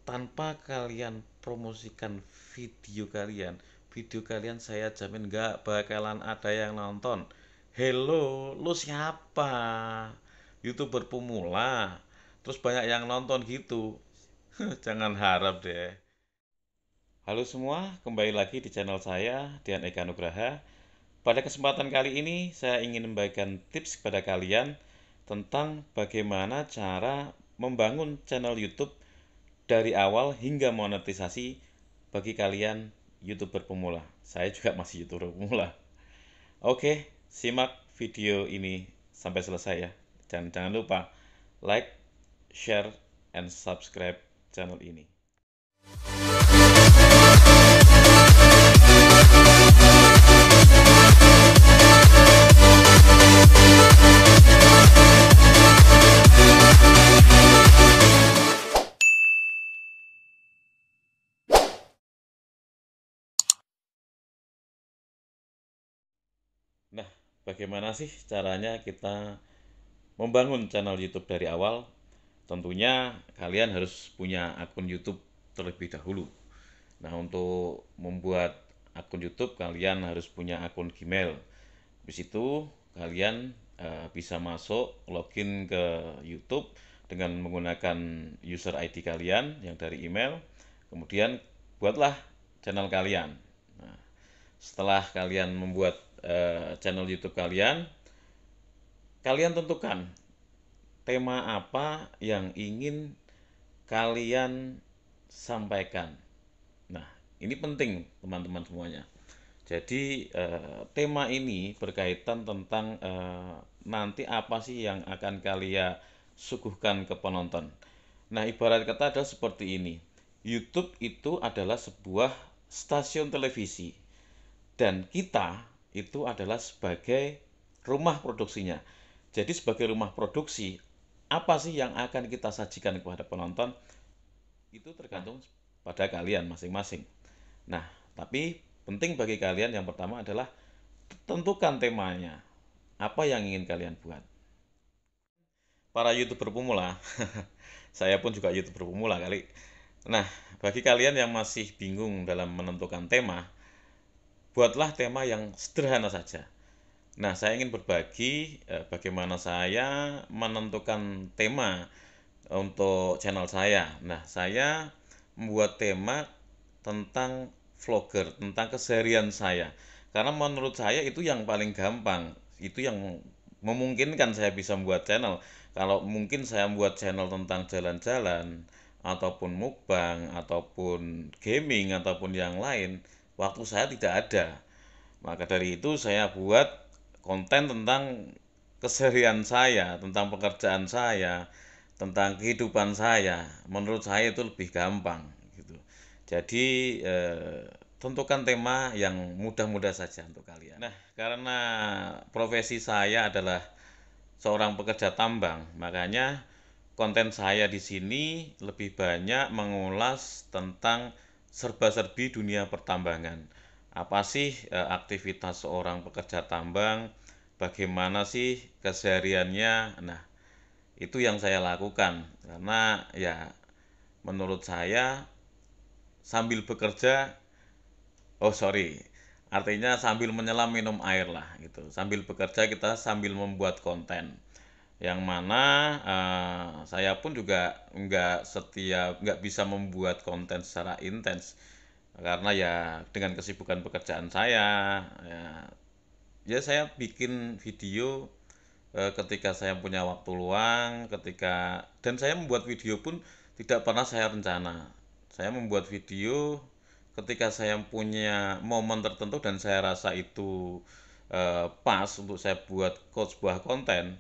tanpa kalian promosikan video kalian saya jamin nggak bakalan ada yang nonton. Hello, lu siapa? YouTuber pemula, terus banyak yang nonton gitu. Jangan harap deh. Halo semua, kembali lagi di channel saya, Dian Eka Nugraha. Pada kesempatan kali ini, saya ingin membagikan tips kepada kalian tentang bagaimana cara membangun channel YouTube dari awal hingga monetisasi bagi kalian YouTuber pemula. Saya juga masih YouTuber pemula. Oke, simak video ini sampai selesai ya. Dan jangan lupa like, share, and subscribe channel ini. Nah, bagaimana sih caranya kita membangun channel YouTube dari awal? Tentunya kalian harus punya akun YouTube terlebih dahulu. Nah, untuk membuat akun YouTube kalian harus punya akun Gmail. Di situ kalian bisa masuk login ke YouTube dengan menggunakan user ID kalian yang dari email. Kemudian buatlah channel kalian. Nah, setelah kalian membuat channel YouTube kalian, kalian tentukan tema apa yang ingin kalian sampaikan. Nah, ini penting teman-teman semuanya. Jadi tema ini berkaitan tentang nanti apa sih yang akan kalian suguhkan ke penonton. Nah, ibarat kata adalah seperti ini. YouTube itu adalah sebuah stasiun televisi dan kita itu adalah sebagai rumah produksinya. Jadi sebagai rumah produksi, apa sih yang akan kita sajikan kepada penonton? Itu tergantung pada kalian masing-masing. Nah, tapi penting bagi kalian yang pertama adalah tentukan temanya. Apa yang ingin kalian buat? Para YouTuber pemula, saya pun juga YouTuber pemula kali. Nah, bagi kalian yang masih bingung dalam menentukan tema, buatlah tema yang sederhana saja. Nah, saya ingin berbagi bagaimana saya menentukan tema untuk channel saya. Nah, saya membuat tema tentang vlogger, tentang keseharian saya. Karena menurut saya itu yang paling gampang, itu yang memungkinkan saya bisa membuat channel. Kalau mungkin saya membuat channel tentang jalan-jalan, ataupun mukbang, ataupun gaming, ataupun yang lain, waktu saya tidak ada. Maka dari itu saya buat konten tentang keseharian saya, tentang pekerjaan saya, tentang kehidupan saya. Menurut saya itu lebih gampang gitu. Jadi tentukan tema yang mudah-mudah saja untuk kalian. Nah, karena profesi saya adalah seorang pekerja tambang, makanya konten saya di sini lebih banyak mengulas tentang serba-serbi dunia pertambangan. Apa sih aktivitas seorang pekerja tambang? Bagaimana sih kesehariannya? Nah, itu yang saya lakukan karena ya menurut saya sambil bekerja, oh sorry, artinya sambil menyelam minum air lah gitu. Sambil bekerja kita sambil membuat konten. Yang mana saya pun juga nggak bisa membuat konten secara intens karena ya dengan kesibukan pekerjaan saya ya, ya saya bikin video ketika saya punya waktu luang, dan saya membuat video pun tidak pernah saya rencana. Saya membuat video ketika saya punya momen tertentu dan saya rasa itu pas untuk saya buat sebuah konten.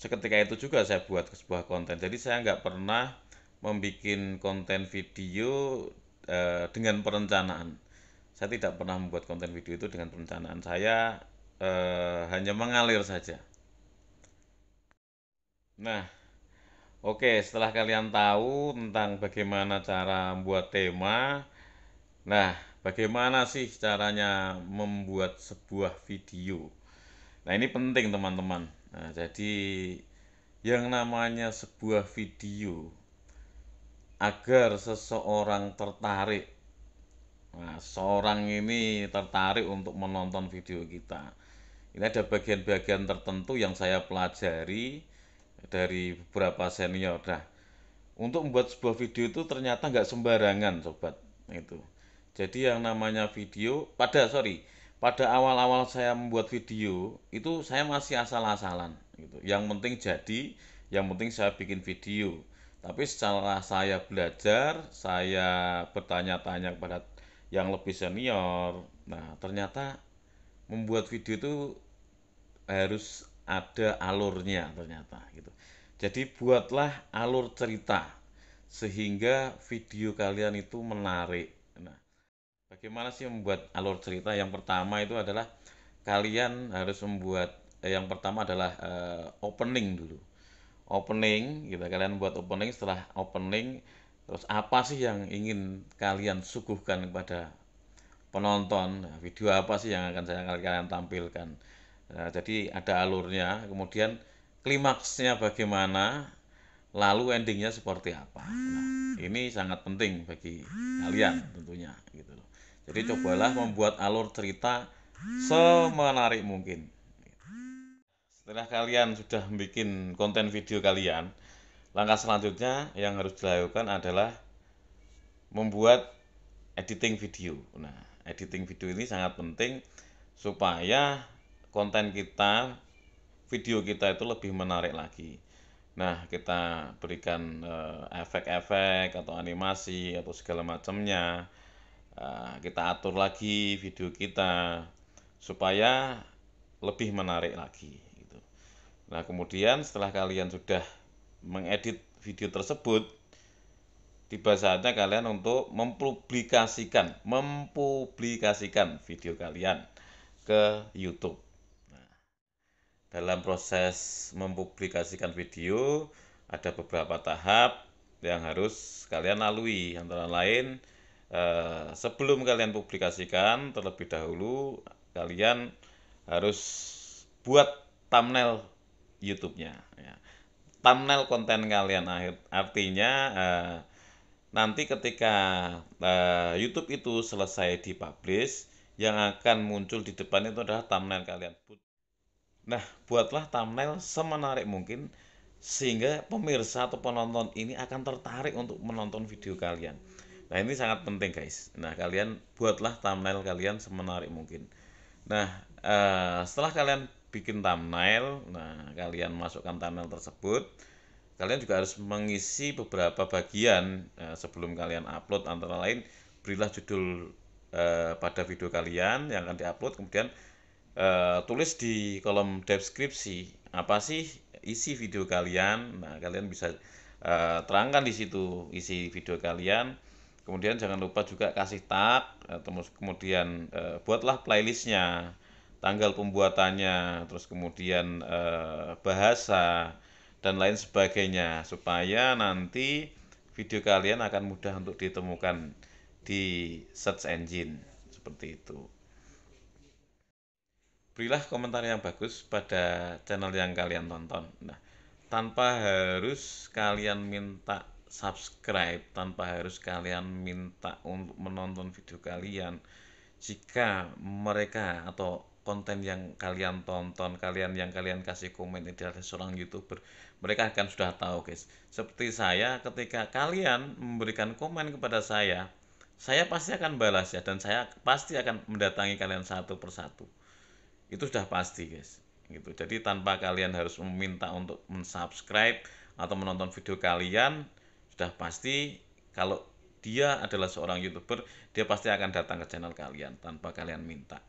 Seketika itu juga saya buat sebuah konten. Jadi saya nggak pernah membuat konten video dengan perencanaan. Saya tidak pernah membuat konten video itu dengan perencanaan. Saya hanya mengalir saja. Nah, oke, setelah kalian tahu tentang bagaimana cara membuat tema, nah, bagaimana sih caranya membuat sebuah video? Nah, ini penting teman-teman. Nah, jadi yang namanya sebuah video agar seseorang tertarik. Nah, seorang ini tertarik untuk menonton video kita. Ini ada bagian-bagian tertentu yang saya pelajari dari beberapa senior. Nah, untuk membuat sebuah video itu ternyata nggak sembarangan, sobat. Itu. Jadi yang namanya video, pada awal-awal saya membuat video itu saya masih asal-asalan. Gitu. Yang penting jadi, yang penting saya bikin video. Tapi setelah saya belajar, saya bertanya-tanya kepada yang lebih senior. Nah, ternyata membuat video itu harus ada alurnya ternyata gitu. Jadi buatlah alur cerita sehingga video kalian itu menarik. Nah, bagaimana sih membuat alur cerita? Yang pertama itu adalah kalian harus membuat yang pertama adalah opening dulu. Opening gitu, kalian buat opening. Setelah opening, terus apa sih yang ingin kalian suguhkan kepada penonton? Nah, video apa sih yang akan kalian tampilkan? Nah, jadi ada alurnya, kemudian klimaksnya bagaimana, lalu endingnya seperti apa. Nah, ini sangat penting bagi kalian tentunya gitu loh. Jadi cobalah membuat alur cerita semenarik mungkin. Setelah kalian sudah bikin konten video kalian, langkah selanjutnya yang harus dilakukan adalah membuat editing video. Nah, editing video ini sangat penting supaya konten kita, video kita itu lebih menarik lagi. Nah, kita berikan efek-efek atau animasi atau segala macamnya. Kita atur lagi video kita supaya lebih menarik lagi gitu. Nah, kemudian setelah kalian sudah mengedit video tersebut, tiba saatnya kalian untuk mempublikasikan video kalian ke YouTube. Nah, dalam proses mempublikasikan video ada beberapa tahap yang harus kalian lalui, antara lain sebelum kalian publikasikan terlebih dahulu kalian harus buat thumbnail YouTube-nya ya. Thumbnail konten kalian artinya nanti ketika YouTube itu selesai dipublish, yang akan muncul di depan itu adalah thumbnail kalian. Nah, buatlah thumbnail semenarik mungkin sehingga pemirsa atau penonton ini akan tertarik untuk menonton video kalian. Nah, ini sangat penting guys. Nah, kalian buatlah thumbnail kalian semenarik mungkin. Nah, setelah kalian bikin thumbnail, nah kalian masukkan thumbnail tersebut, kalian juga harus mengisi beberapa bagian sebelum kalian upload, antara lain berilah judul pada video kalian yang akan diupload, kemudian tulis di kolom deskripsi apa sih isi video kalian. Nah, kalian bisa terangkan di situ isi video kalian. Kemudian jangan lupa juga kasih tag, kemudian buatlah playlistnya, tanggal pembuatannya, terus kemudian bahasa dan lain sebagainya supaya nanti video kalian akan mudah untuk ditemukan di search engine seperti itu. Berilah komentar yang bagus pada channel yang kalian tonton. Nah, tanpa harus kalian minta subscribe, tanpa harus kalian minta untuk menonton video kalian, jika mereka atau konten yang kalian tonton, yang kalian kasih komen ini adalah seorang YouTuber, mereka akan sudah tahu guys. Seperti saya, ketika kalian memberikan komen kepada saya pasti akan balas ya, dan saya pasti akan mendatangi kalian satu persatu. Itu sudah pasti guys gitu. Jadi tanpa kalian harus meminta untuk mensubscribe atau menonton video kalian, sudah pasti kalau dia adalah seorang YouTuber, dia pasti akan datang ke channel kalian tanpa kalian minta.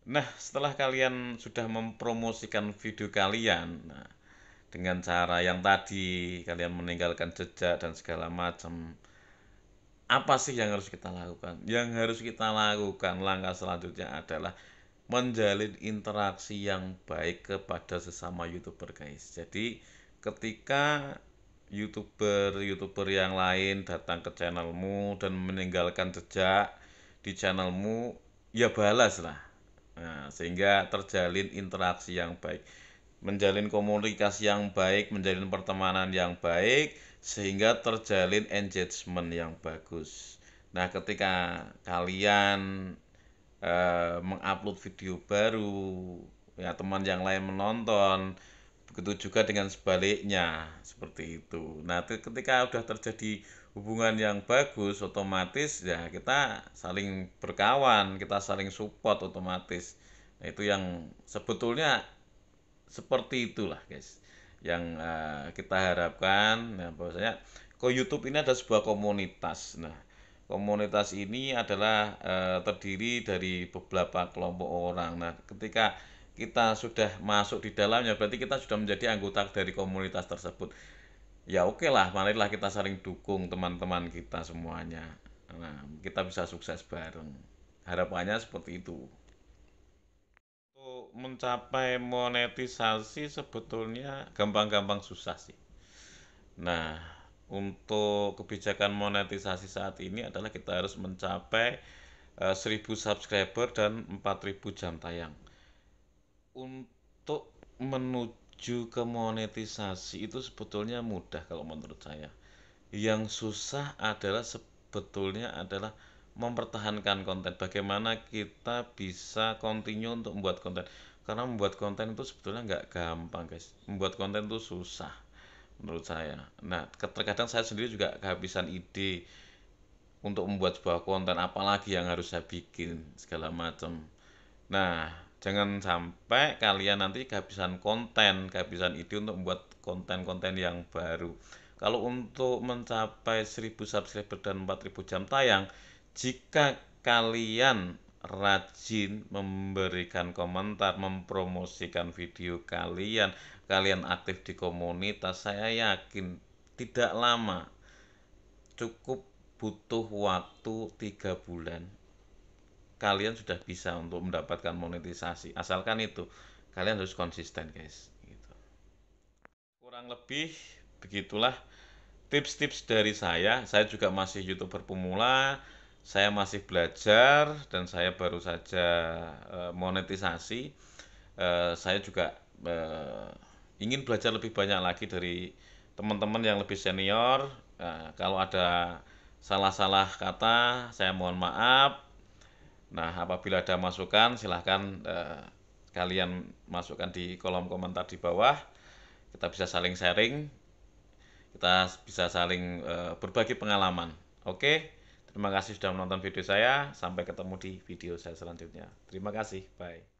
Nah, setelah kalian sudah mempromosikan video kalian, nah, dengan cara yang tadi kalian meninggalkan jejak dan segala macam, apa sih yang harus kita lakukan? Yang harus kita lakukan langkah selanjutnya adalah menjalin interaksi yang baik kepada sesama YouTuber guys. Jadi ketika YouTuber yang lain datang ke channelmu dan meninggalkan jejak di channelmu, ya balas lah. Nah, sehingga terjalin interaksi yang baik. menjalin komunikasi yang baik, menjalin pertemanan yang baik, sehingga terjalin engagement yang bagus. Nah, ketika kalian mengupload video baru, ya teman yang lain menonton, begitu juga dengan sebaliknya, seperti itu. Nah, ketika udah terjadi hubungan yang bagus, otomatis ya kita saling berkawan, kita saling support otomatis. Nah, itu yang sebetulnya seperti itulah guys yang kita harapkan. Nah, bahwasanya YouTube ini ada sebuah komunitas. Nah, komunitas ini adalah terdiri dari beberapa kelompok orang. Nah, ketika kita sudah masuk di dalamnya, berarti kita sudah menjadi anggota dari komunitas tersebut. Ya oke lah, marilah kita saling dukung teman-teman kita semuanya. Nah, kita bisa sukses bareng. Harapannya seperti itu. Untuk mencapai monetisasi sebetulnya gampang-gampang susah sih. Nah, untuk kebijakan monetisasi saat ini adalah kita harus mencapai 1000 subscriber dan 4000 jam tayang. Untuk menuju ke monetisasi itu sebetulnya mudah kalau menurut saya. Yang susah adalah sebetulnya adalah mempertahankan konten. Bagaimana kita bisa continue untuk membuat konten. Karena membuat konten itu sebetulnya nggak gampang guys. Membuat konten itu susah menurut saya. Nah, terkadang saya sendiri juga kehabisan ide untuk membuat sebuah konten, apalagi yang harus saya bikin segala macam. Nah, jangan sampai kalian nanti kehabisan konten, kehabisan ide untuk membuat konten-konten yang baru. Kalau untuk mencapai 1000 subscriber dan 4000 jam tayang, jika kalian rajin memberikan komentar, mempromosikan video kalian, kalian aktif di komunitas, saya yakin tidak lama, cukup butuh waktu 3 bulan kalian sudah bisa untuk mendapatkan monetisasi. Asalkan itu kalian harus konsisten guys gitu. Kurang lebih begitulah tips-tips dari saya juga masih YouTuber pemula, saya masih belajar dan saya baru saja monetisasi. Saya juga ingin belajar lebih banyak lagi dari teman-teman yang lebih senior. Kalau ada salah-salah kata saya mohon maaf. Nah, apabila ada masukan, silahkan kalian masukkan di kolom komentar di bawah. Kita bisa saling sharing, kita bisa saling berbagi pengalaman. Oke, terima kasih sudah menonton video saya. Sampai ketemu di video saya selanjutnya. Terima kasih, bye.